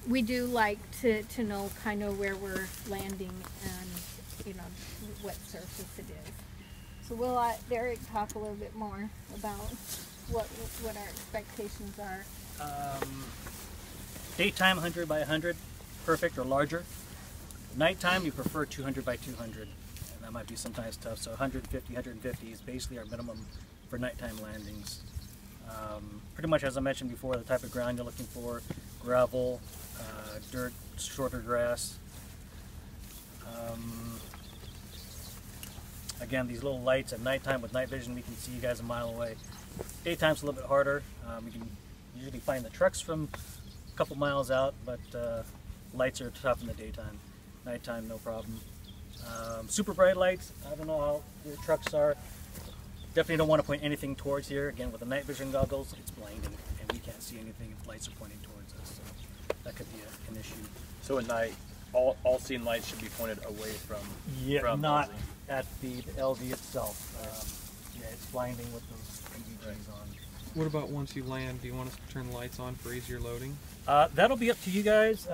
We do like to know kind of where we're landing and, you know, what surface it is. So we'll let Derek talk a little bit more about what our expectations are. Daytime 100 by 100, perfect or larger. Nighttime you prefer 200 by 200, and that might be sometimes tough. So 150, 150 is basically our minimum for nighttime landings. Pretty much as I mentioned before, the type of ground you're looking for: gravel, dirt, shorter grass. Again, these little lights at nighttime with night vision, we can see you guys a mile away. Daytime's a little bit harder. We can usually find the trucks from a couple miles out, but lights are tough in the daytime. Nighttime, no problem. Super bright lights, I don't know how your trucks are. Definitely don't want to point anything towards here. Again, with the night vision goggles, it's blinding, and we can't see anything if lights are pointing towards us. So that could be an issue. So at night, all seen lights should be pointed away from. Yeah, from not LZ. at the LZ itself. Yeah, it's blinding with those NVGs on. What about once you land? Do you want us to turn the lights on for easier loading? That'll be up to you guys.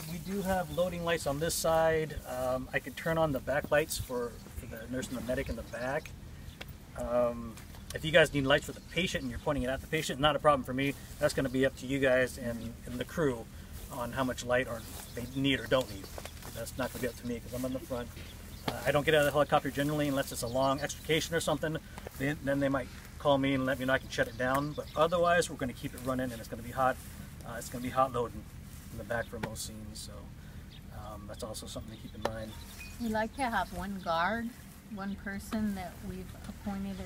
We do have loading lights on this side. I could turn on the back lights for the nurse and the medic in the back. If you guys need lights for the patient and you're pointing it at the patient, not a problem for me. That's going to be up to you guys and the crew on how much light or they need or don't need. That's not going to be up to me because I'm on the front. I don't get out of the helicopter generally unless it's a long extrication or something. Then they might call me and let me know I can shut it down. But otherwise, we're going to keep it running, and it's going to be hot. It's going to be hot loading in the back for most scenes. So that's also something to keep in mind. We like to have one guard, one person that we've appointed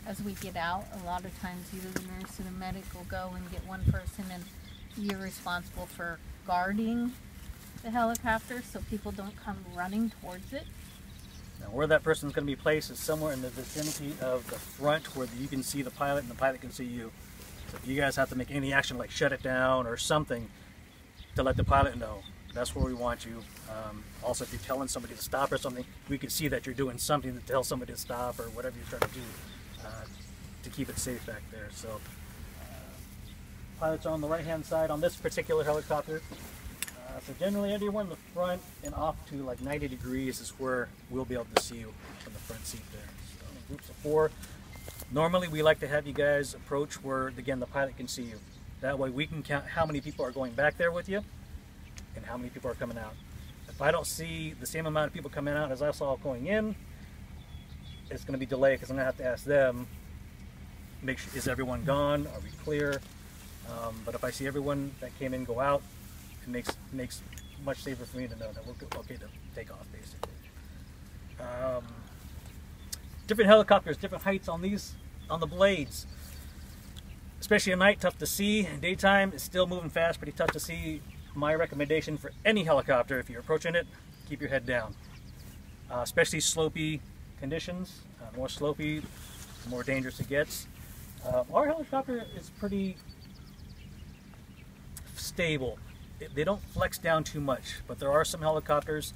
as we get out. A lot of times either the nurse or the medic will go and get one person, and you're responsible for guarding the helicopter so people don't come running towards it. Now, where that person's going to be placed is somewhere in the vicinity of the front where you can see the pilot and the pilot can see you. So if you guys have to make any action like shut it down or something to let the pilot know, that's where we want you. Also, if you're telling somebody to stop or something, we can see that you're doing something to tell somebody to stop or whatever you're trying to do to keep it safe back there. So pilots are on the right hand side on this particular helicopter. So generally everyone in the front and off to like 90 degrees is where we'll be able to see you from the front seat there. So in groups of 4. Normally we like to have you guys approach where, again, the pilot can see you. That way we can count how many people are going back there with you and how many people are coming out. If I don't see the same amount of people coming out as I saw going in, it's going to be delayed because I'm going to have to ask them, make sure, is everyone gone? Are we clear? But if I see everyone that came in go out, it makes much safer for me to know that we're okay to take off, basically. Different helicopters, different heights on the blades. Especially at night, tough to see. Daytime, it's still moving fast, pretty tough to see. My recommendation for any helicopter, if you're approaching it, keep your head down. Especially slopey conditions. More slopey, the more dangerous it gets. Our helicopter is pretty stable. They don't flex down too much, but there are some helicopters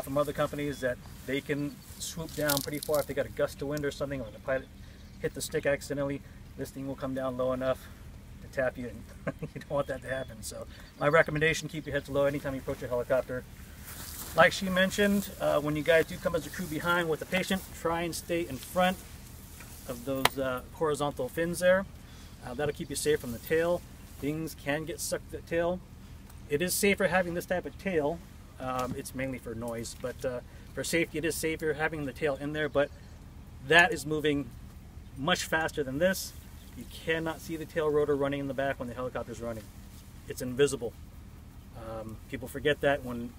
from other companies that they can swoop down pretty far if they got a gust of wind or something, or the pilot hit the stick accidentally. This thing will come down low enough to tap you, and you don't want that to happen. So my recommendation, keep your heads low anytime you approach a helicopter. Like she mentioned, when you guys do come as a crew behind with the patient, try and stay in front of those horizontal fins there. That'll keep you safe from the tail. Things can get sucked at the tail. It is safer having this type of tail. It's mainly for noise, but for safety it is safer having the tail in there, but that is moving much faster than this. You cannot see the tail rotor running in the back when the helicopter is running. It's invisible. People forget that when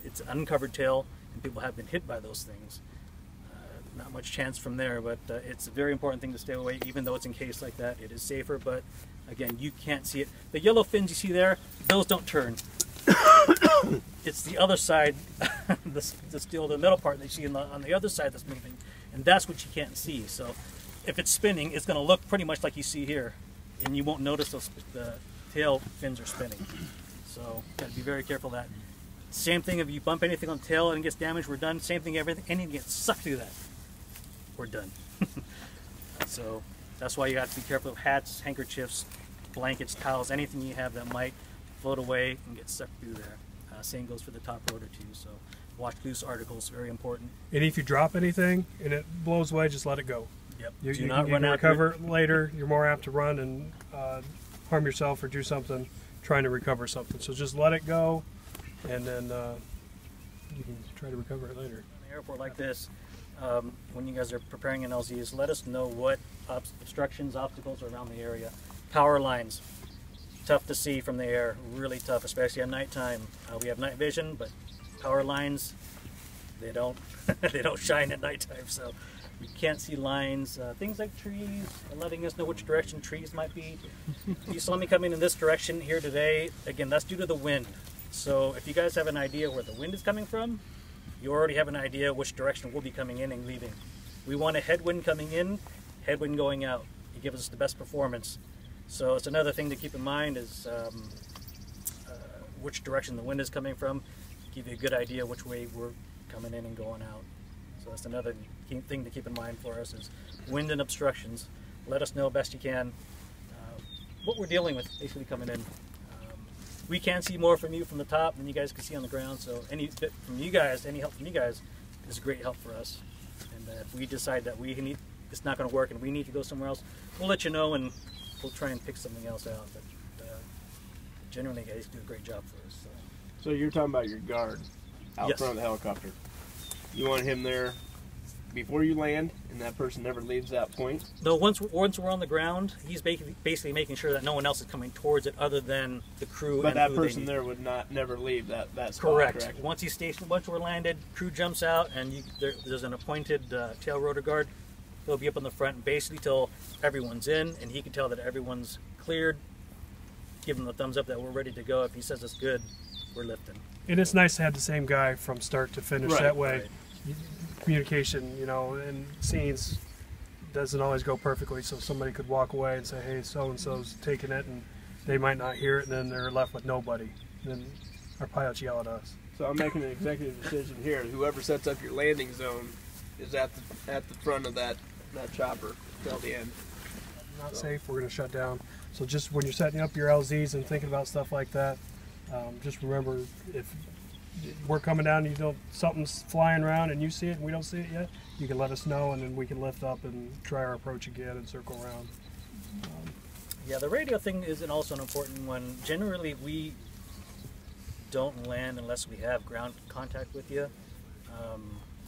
it's an uncovered tail and people have been hit by those things. Not much chance from there, but it's a very important thing to stay away. Even though it's encased like that, it is safer, but again, you can't see it. The yellow fins you see there, those don't turn. It's the other side, the steel, the metal part that you see on the other side that's moving, and that's what you can't see. So if it's spinning, it's going to look pretty much like you see here, and you won't notice the tail fins are spinning. So got to be very careful of that. Same thing if you bump anything on the tail and it gets damaged, we're done. Same thing, anything gets sucked through that, we're done. So that's why you got to be careful of hats, handkerchiefs, blankets, towels, anything you have that might float away and get sucked through there. Same goes for the top rotor too. So watch loose articles, very important. And if you drop anything and it blows away, just let it go. Yep. You not run can after recover it later. You're more apt to run and harm yourself or do something trying to recover something. So just let it go, and then you can try to recover it later. In an airport like this, when you guys are preparing an LZs, let us know what obstructions, obstacles are around the area. Power lines, tough to see from the air, really tough, especially at nighttime. We have night vision, but power lines, they don't they don't shine at nighttime, so you can't see lines. Things like trees, letting us know which direction trees might be. You saw me coming in this direction here today. Again, that's due to the wind. So if you guys have an idea where the wind is coming from, you already have an idea which direction we'll be coming in and leaving. We want a headwind coming in, headwind going out. It gives us the best performance. So it's another thing to keep in mind is which direction the wind is coming from. Give you a good idea which way we're coming in and going out. So that's another key thing to keep in mind for us is wind and obstructions. Let us know best you can what we're dealing with basically coming in. We can see more from you from the top than you guys can see on the ground, so any bit from you guys, any help from you guys is great help for us. And if we decide that it's not going to work and we need to go somewhere else, we'll let you know and we'll try and pick something else out. But generally, guys do a great job for us. So you're talking about your guard out Yes. front of the helicopter. You want him there before you land, and that person never leaves that point? No, once we're on the ground, he's basically making sure that no one else is coming towards it other than the crew. But and that who they person need. there would never leave that spot, Correct. Once he's stationed, once we're landed, crew jumps out, and there's an appointed tail rotor guard. He'll be up on the front basically till everyone's in, and he can tell that everyone's cleared. Give him the thumbs up that we're ready to go. If he says it's good, we're lifting. And it's nice to have the same guy from start to finish. Right, that way, right. Communication, and scenes doesn't always go perfectly. So somebody could walk away and say, "Hey, so and so's taking it," and they might not hear it, and then they're left with nobody. And then our pilots yell at us. So I'm making an executive decision here. Whoever sets up your landing zone is at the front of that chopper till the end. Not safe. We're going to shut down. So just when you're setting up your LZs and thinking about stuff like that, just remember if we're coming down and something's flying around and you see it and we don't see it yet, you can let us know and then we can lift up and try our approach again and circle around. Yeah, the radio thing is also an important one. Generally, we don't land unless we have ground contact with you.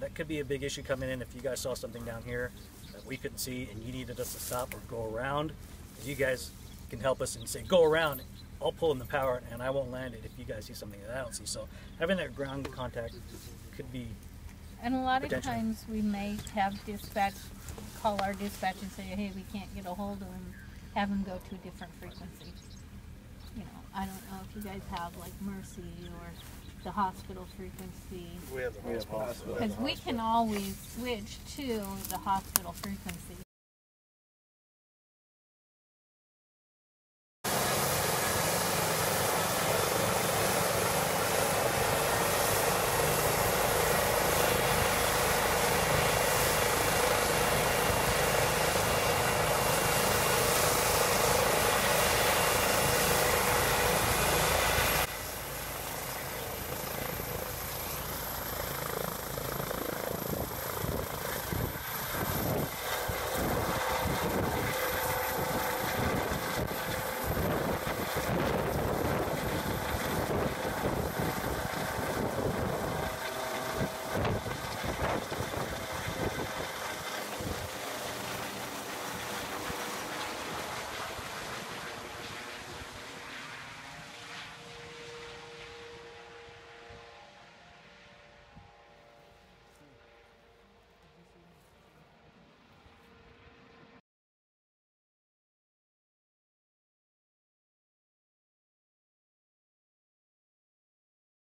That could be a big issue coming in if you guys saw something down here that we couldn't see and you needed us to stop or go around. You guys can help us and say, go around. I'll pull in the power and I won't land it if you guys see something that I don't see. So having that ground contact could be And a lot of potential. times we may have dispatch, call our dispatch and say, hey, we can't get a hold of him, have him go to a different frequency. I don't know if you guys have like Mercy or the hospital frequency. We have the hospital. Because we can always switch to the hospital frequency.